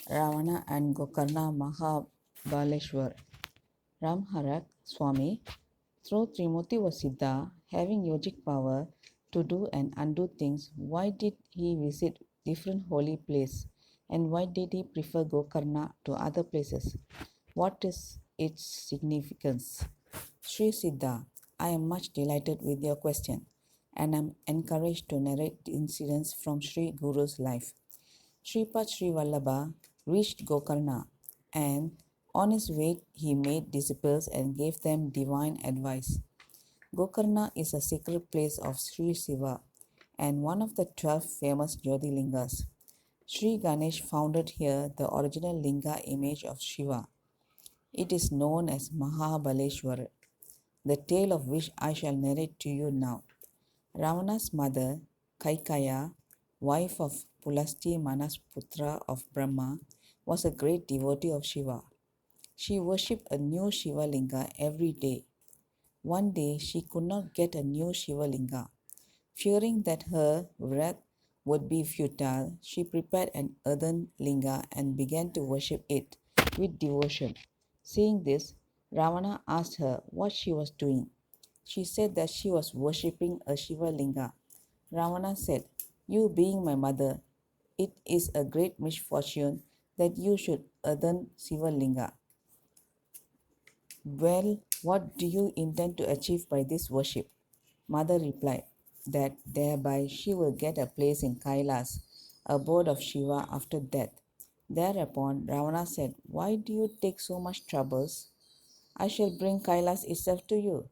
Ravana and Gokarna Mahabaleshwar. Ramharak Swami, through Trimurti was Siddha, having yogic power to do and undo things, why did he visit different holy places? And why did he prefer Gokarna to other places? What is its significance? Sri Siddha, I am much delighted with your question and am encouraged to narrate the incidents from Sri Guru's life. Sripad Sri Vallabha reached Gokarna, and on his way he made disciples and gave them divine advice. Gokarna is a sacred place of Sri Siva and one of the 12 famous Jyotirlingas. Sri Ganesh founded here the original linga image of Shiva. It is known as Mahabaleshwar, the tale of which I shall narrate to you now. Ravana's mother, Kaikaya, wife of Pulasti Manasputra of Brahma, was a great devotee of Shiva. She worshipped a new Shiva Linga every day. One day she could not get a new Shiva Linga. Fearing that her wrath would be futile, she prepared an earthen linga and began to worship it with devotion. Seeing this, Ravana asked her what she was doing. She said that she was worshipping a Shiva Linga. Ravana said, "You being my mother, it is a great misfortune that you should earthen Shiva Linga. Well, what do you intend to achieve by this worship?" Mother replied that thereby she will get a place in Kailas, abode of Shiva after death. Thereupon Ravana said, "Why do you take so much troubles? I shall bring Kailas itself to you."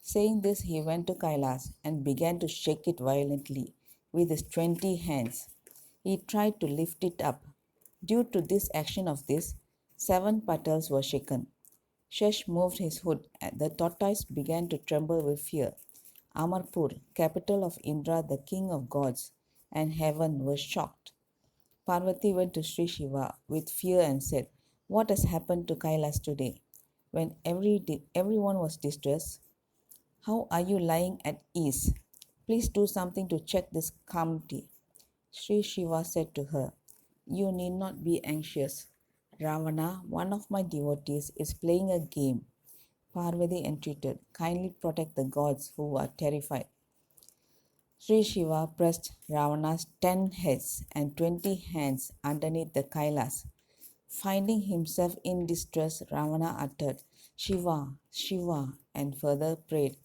Saying this, he went to Kailas and began to shake it violently with his 20 hands. He tried to lift it up. Due to this action of this, 7 petals were shaken. Shesh moved his hood. The tortoise began to tremble with fear. Amarpur, capital of Indra, the king of gods, and heaven were shocked. Parvati went to Sri Shiva with fear and said, "What has happened to Kailas today?" When everyone was distressed, "How are you lying at ease? Please do something to check this calamity." Sri Shiva said to her, "You need not be anxious. Ravana, one of my devotees, is playing a game." Parvati entreated, "Kindly protect the gods who are terrified." Sri Shiva pressed Ravana's 10 heads and 20 hands underneath the Kailas. Finding himself in distress, Ravana uttered, "Shiva, Shiva," and further prayed,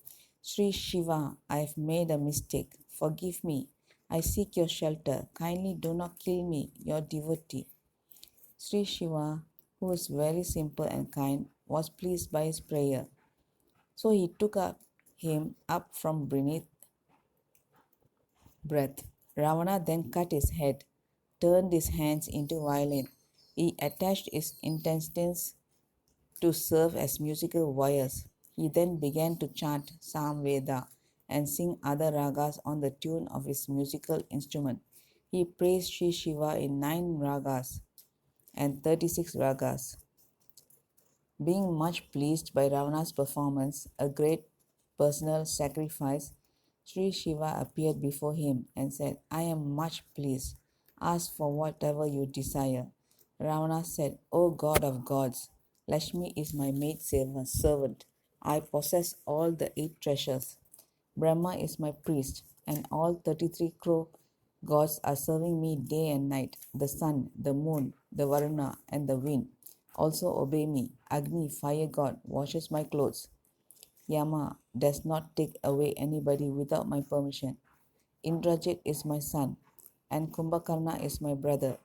"Sri Shiva, I have made a mistake. Forgive me. I seek your shelter. Kindly do not kill me, your devotee." Sri Shiva, who is very simple and kind, was pleased by his prayer. So he took him up from beneath breath. Ravana then cut his head, turned his hands into violin. He attached his intestines to serve as musical wires. He then began to chant Samveda and sing other ragas on the tune of his musical instrument. He praised Sri Shiva in 9 ragas and 36 ragas. Being much pleased by Ravana's performance, a great personal sacrifice, Sri Shiva appeared before him and said, "I am much pleased. Ask for whatever you desire." Ravana said, "O God of gods, Lakshmi is my maid servant. I possess all the 8 treasures. Brahma is my priest, and all 33 crore gods are serving me day and night. The sun, the moon, the Varuna, and the wind also obey me. Agni, fire god, washes my clothes. Yama does not take away anybody without my permission. Indrajit is my son, and Kumbhakarna is my brother.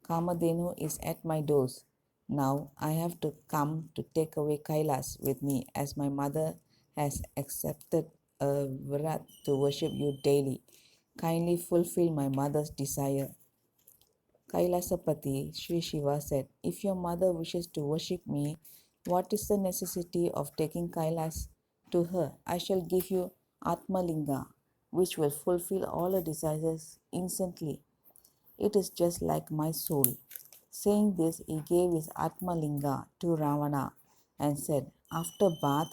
Kamadhenu is at my doors. Now I have to come to take away Kailas with me, as my mother has accepted a vrat to worship you daily. Kindly fulfill my mother's desire." Kailasapati, Sri Shiva said, "If your mother wishes to worship me, what is the necessity of taking Kailas to her? I shall give you Atmalinga, which will fulfill all her desires instantly. It is just like my soul." Saying this, he gave his Atmalinga to Ravana and said, "After bath,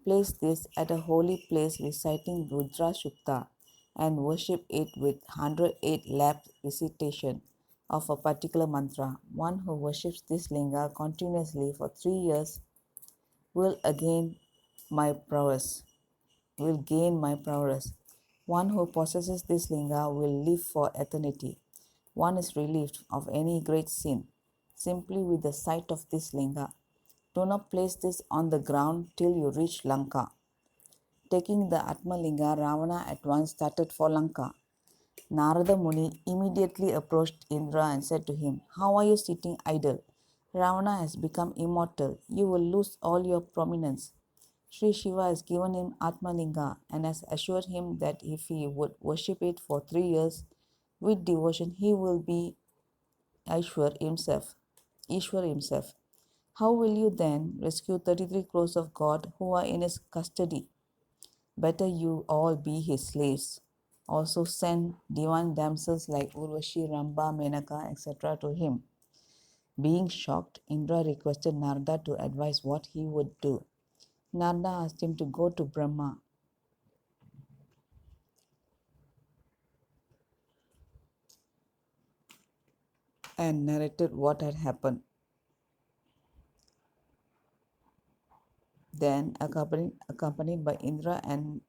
place this at a holy place reciting Rudra Shukta and worship it with 108 lap recitation. of a particular mantra. One who worships this linga continuously for 3 years will again my prowess, will gain my prowess. One who possesses this linga will live for eternity. One is relieved of any great sin simply with the sight of this linga. Do not place this on the ground till you reach Lanka. Taking the Atmalinga, Ravana at once started for Lanka. Narada Muni immediately approached Indra and said to him, "How are you sitting idle? Ravana has become immortal. You will lose all your prominence." Sri Shiva has given him Atmalinga and has assured him that if he would worship it for 3 years with devotion, he will be Ishwar himself. Ishwar himself. How will you then rescue 33 crores of God who are in his custody? Better you all be his slaves. Also send divine damsels like Urvashi, Ramba, Menaka, etc. to him. Being shocked, Indra requested Narada to advise what he would do. Narada asked him to go to Brahma and narrated what had happened. Then, accompanied by Indra and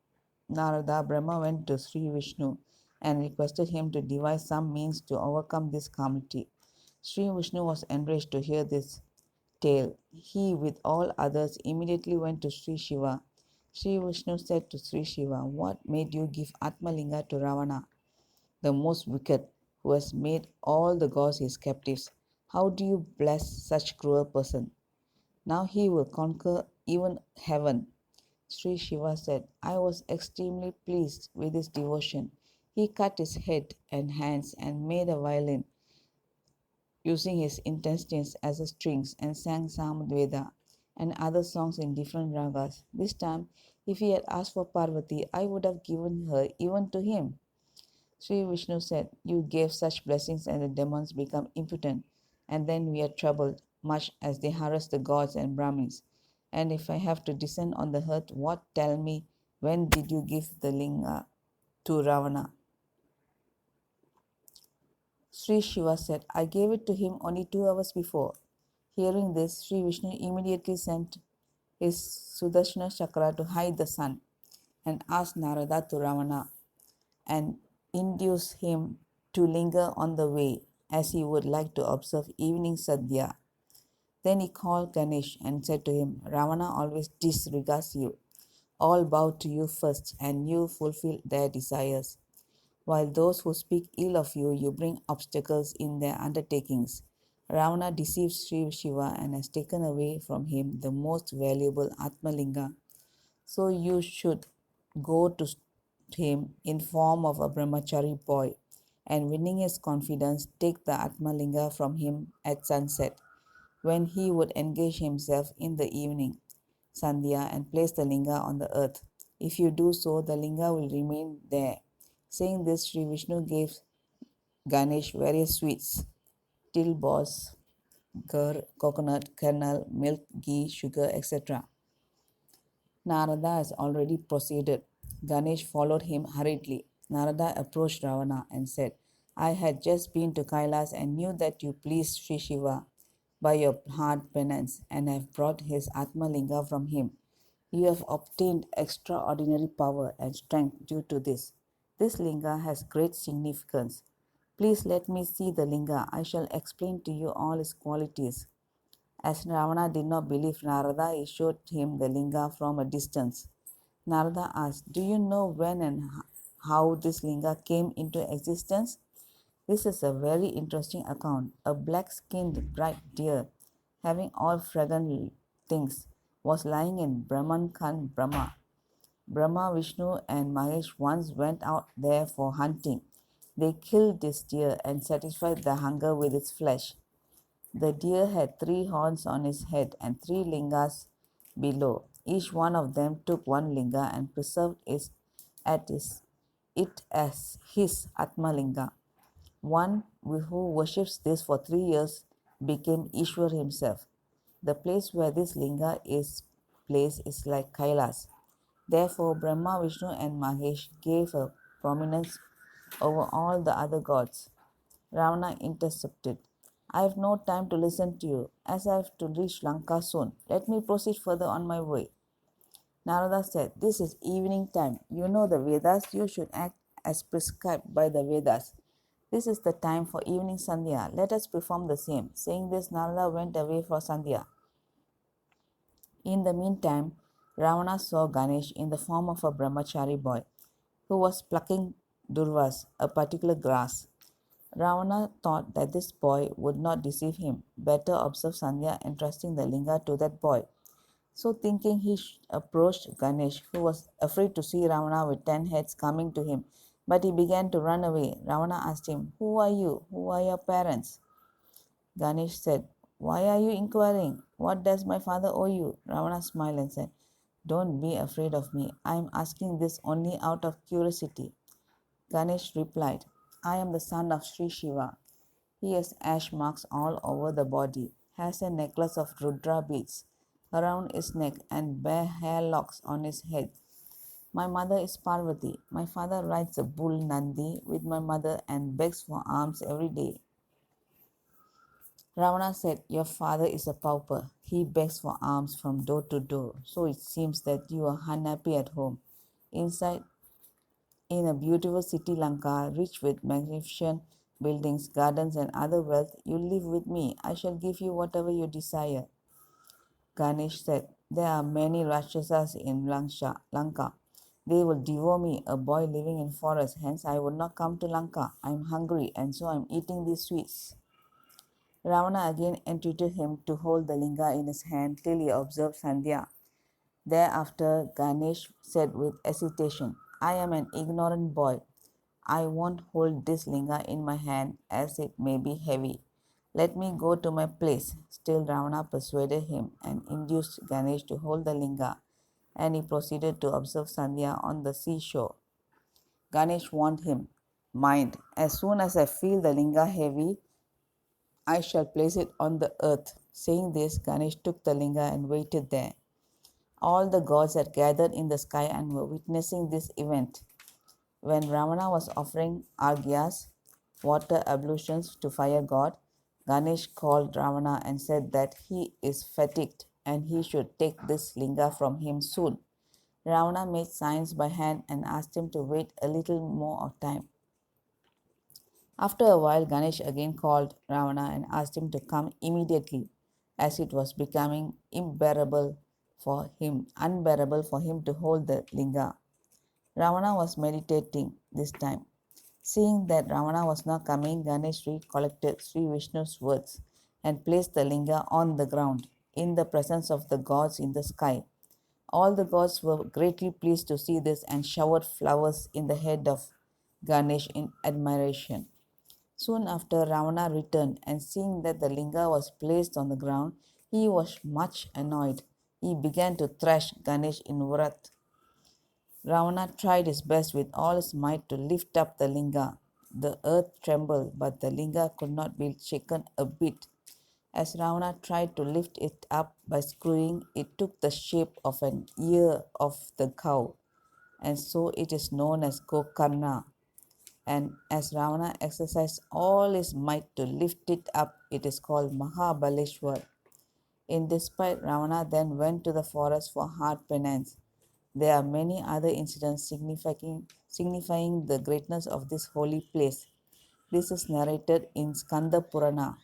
Narada, Brahma went to Sri Vishnu and requested him to devise some means to overcome this calamity. Sri Vishnu was enraged to hear this tale. He, with all others, immediately went to Sri Shiva. Sri Vishnu said to Sri Shiva, "What made you give Atmalinga to Ravana, the most wicked, who has made all the gods his captives? How do you bless such cruel person? Now he will conquer even heaven." Sri Shiva said, "I was extremely pleased with his devotion. He cut his head and hands and made a violin, using his intestines as strings, and sang Samveda and other songs in different ragas. This time, if he had asked for Parvati, I would have given her even to him." Sri Vishnu said, "You gave such blessings and the demons become impotent, and then we are troubled, much as they harass the gods and Brahmins. And if I have to descend on the earth, what tell me, when did you give the linga to Ravana?" Sri Shiva said, "I gave it to him only 2 hours before." Hearing this, Sri Vishnu immediately sent his Sudarshana Chakra to hide the sun and asked Narada to Ravana and induce him to linger on the way as he would like to observe evening sadhya. Then he called Ganesh and said to him, "Ravana always disregards you. All bow to you first, and you fulfill their desires. While those who speak ill of you, you bring obstacles in their undertakings. Ravana deceives Sri Shiva and has taken away from him the most valuable Atmalinga. So you should go to him in form of a brahmachari boy, and winning his confidence, take the Atmalinga from him at sunset, when he would engage himself in the evening Sandhya and place the linga on the earth. If you do so, the linga will remain there." Saying this, Sri Vishnu gave Ganesh various sweets, till balls, gur, coconut, kernel, milk, ghee, sugar, etc. Narada has already proceeded. Ganesh followed him hurriedly. Narada approached Ravana and said, "I had just been to Kailas and knew that you pleased Sri Shiva by your hard penance and have brought his Atmalinga from him. You have obtained extraordinary power and strength due to this. This linga has great significance. Please let me see the linga. I shall explain to you all its qualities." As Ravana did not believe Narada, he showed him the linga from a distance. Narada asked, "Do you know when and how this linga came into existence?" This is a very interesting account. A black skinned bright deer, having all fragrant things, was lying in Brahman Khan Brahma. Brahma, Vishnu, and Mahesh once went out there for hunting. They killed this deer and satisfied their hunger with its flesh. The deer had 3 horns on his head and 3 lingas below. Each one of them took 1 linga and preserved it as his Atmalinga. One who worships this for 3 years became Ishwar himself. The place where this linga is placed is like Kailas. Therefore, Brahma, Vishnu, and Mahesh gave a prominence over all the other gods. Ravana intercepted. I have no time to listen to you, as I have to reach Lanka soon. Let me proceed further on my way. Narada said, This is evening time. You know the Vedas. You should act as prescribed by the Vedas. This is the time for evening Sandhya. Let us perform the same. Saying this, Narada went away for Sandhya. In the meantime, Ravana saw Ganesh in the form of a brahmachari boy who was plucking durvas, a particular grass. Ravana thought that this boy would not deceive him. Better observe Sandhya entrusting the linga to that boy. So thinking, he approached Ganesh, who was afraid to see Ravana with 10 heads coming to him. But he began to run away. Ravana asked him, Who are you? Who are your parents? Ganesh said, Why are you inquiring? What does my father owe you? Ravana smiled and said, Don't be afraid of me. I am asking this only out of curiosity. Ganesh replied, I am the son of Sri Shiva. He has ash marks all over the body, has a necklace of Rudra beads around his neck, and bare hair locks on his head. My mother is Parvati. My father rides a bull Nandi with my mother and begs for alms every day. Ravana said, Your father is a pauper. He begs for alms from door to door. So it seems that you are unhappy at home. Inside, in a beautiful city Lanka, rich with magnificent buildings, gardens, and other wealth, you live with me. I shall give you whatever you desire. Ganesh said, There are many Rakshasas in Lanka. They will devour me, a boy living in forest. Hence, I would not come to Lanka. I am hungry, and so I am eating these sweets. Ravana again entreated him to hold the linga in his hand till he observed Sandhya. Thereafter, Ganesh said with hesitation, I am an ignorant boy. I won't hold this linga in my hand, as it may be heavy. Let me go to my place. Still, Ravana persuaded him and induced Ganesh to hold the linga, and he proceeded to observe Sandhya on the seashore. Ganesh warned him, Mind, as soon as I feel the linga heavy, I shall place it on the earth. Saying this, Ganesh took the linga and waited there. All the gods had gathered in the sky and were witnessing this event. When Ravana was offering argyas, water ablutions, to fire god, Ganesh called Ravana and said that he is fatigued and he should take this linga from him soon. Ravana made signs by hand and asked him to wait a little more of time. After a while, Ganesh again called Ravana and asked him to come immediately, as it was becoming unbearable for him to hold the linga. Ravana was meditating this time. Seeing that Ravana was not coming, Ganesh recollected Sri Vishnu's words and placed the linga on the ground in the presence of the gods in the sky. All the gods were greatly pleased to see this and showered flowers in the head of Ganesh in admiration. Soon after, Ravana returned, and seeing that the linga was placed on the ground, he was much annoyed. He began to thrash Ganesh in wrath. Ravana tried his best with all his might to lift up the linga. The earth trembled, but the linga could not be shaken a bit. As Ravana tried to lift it up by screwing, it took the shape of an ear of the cow, and so it is known as Gokarna. And as Ravana exercised all his might to lift it up, it is called Mahabaleshwar. In despite, Ravana then went to the forest for hard penance. There are many other incidents signifying the greatness of this holy place. This is narrated in Skanda Purana.